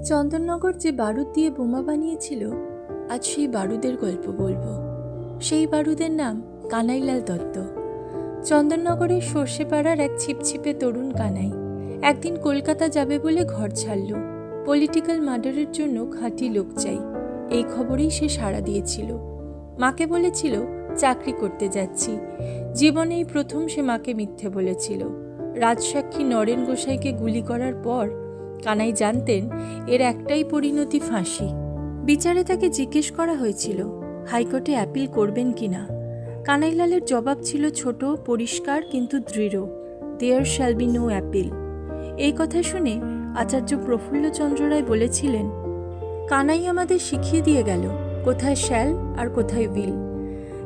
চন্দননগর যে বারুদ দিয়ে বোমা বানিয়েছিল, আজ সেই বারুদের গল্প বলবো। সেই বারুদের নাম কানাইলাল দত্ত। চন্দননগরের সর্ষেপাড়ার এক ছিপছিপে তরুণ কানাই একদিন কলকাতা যাবে বলে ঘর ছাড়ল। পলিটিক্যাল মার্ডারের জন্য খাঁটি লোক চাই, এই খবরেই সে সাড়া দিয়েছিল। মাকে বলেছিল চাকরি করতে যাচ্ছি। জীবনেই প্রথম সে মাকে মিথ্যে বলেছিল। রাজসাক্ষী নরেন গোসাইকে গুলি করার পর কানাই জানতেন এর একটাই পরিণতি, ফাঁসি। বিচারে তাকে জিজ্ঞেস করা হয়েছিল হাইকোর্টে অ্যাপিল করবেন কিনা। কানাইলালের জবাব ছিল ছোট, পরিষ্কার কিন্তু দৃঢ়, there shall be no appeal. এই কথা শুনে আচার্য প্রফুল্লচন্দ্র রায় বলেছিলেন, কানাই আমাদের শিখিয়ে দিয়ে গেল কোথায় শ্যাল আর কোথায় উইল।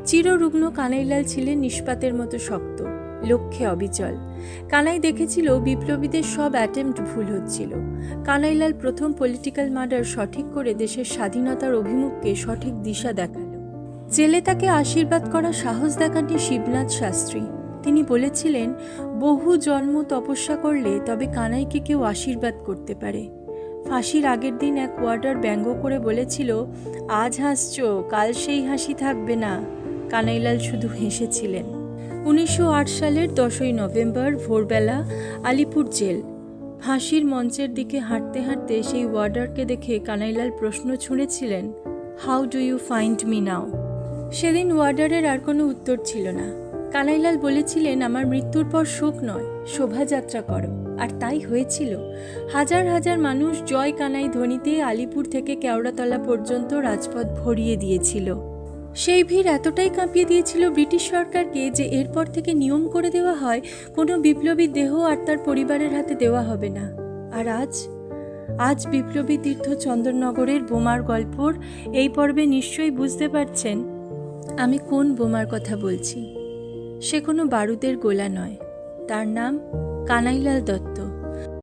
চিররুগ্ন কানাইলাল ছিলেন নিষ্পাতের মতো শক্ত, লক্ষ্যে অবিচল। কানাই দেখেছিল বিপ্লবীদের সব অ্যাটেম্প্ট ভুল হচ্ছিল। কানাইলাল প্রথম পলিটিক্যাল মার্ডার সঠিক করে দেশের স্বাধীনতার অভিমুখকে সঠিক দিশা দেখালো। জেলে তাকে আশীর্বাদ করার সাহস দেখাননি শিবনাথ শাস্ত্রী। তিনি বলেছিলেন, বহু জন্ম তপস্যা করলে তবে কানাইকে কেউ আশীর্বাদ করতে পারে। ফাঁসির আগের দিন এক ওয়ার্ডার ব্যঙ্গ করে বলেছিল, আজ হাসছ, কাল সেই হাসি থাকবে না। কানাইলাল শুধু হেসেছিলেন। 1908 সালের 10ই নভেম্বর ভোরবেলা আলিপুর জেল। ফাঁসির মঞ্চের দিকে হাঁটতে হাঁটতে সেই ওয়ার্ডারকে দেখে কানাইলাল প্রশ্ন ছুঁড়েছিলেন, how do you find me now? সেদিন ওয়ার্ডারের আর কোনো উত্তর ছিল না। কানাইলাল বলেছিলেন, আমার মৃত্যুর পর শোক নয়, শোভাযাত্রা করো। আর তাই হয়েছিল। হাজার হাজার মানুষ জয় কানাই ধ্বনিতে আলিপুর থেকে কেওড়াতলা পর্যন্ত রাজপথ ভরিয়ে দিয়েছিল। সেই ভিড় এতটাই কাঁপিয়ে দিয়েছিল ব্রিটিশ সরকারকে যে এরপর থেকে নিয়ম করে দেওয়া হয় কোনো বিপ্লবী দেহ আর তার পরিবারের হাতে দেওয়া হবে না। আর আজ বিপ্লবী তীর্থ চন্দননগরের বোমার গল্পর এই পর্বে নিশ্চয়ই বুঝতে পারছেন আমি কোন বোমার কথা বলছি। সে কোনো বারুদের গোলা নয়, তার নাম কানাইলাল দত্ত।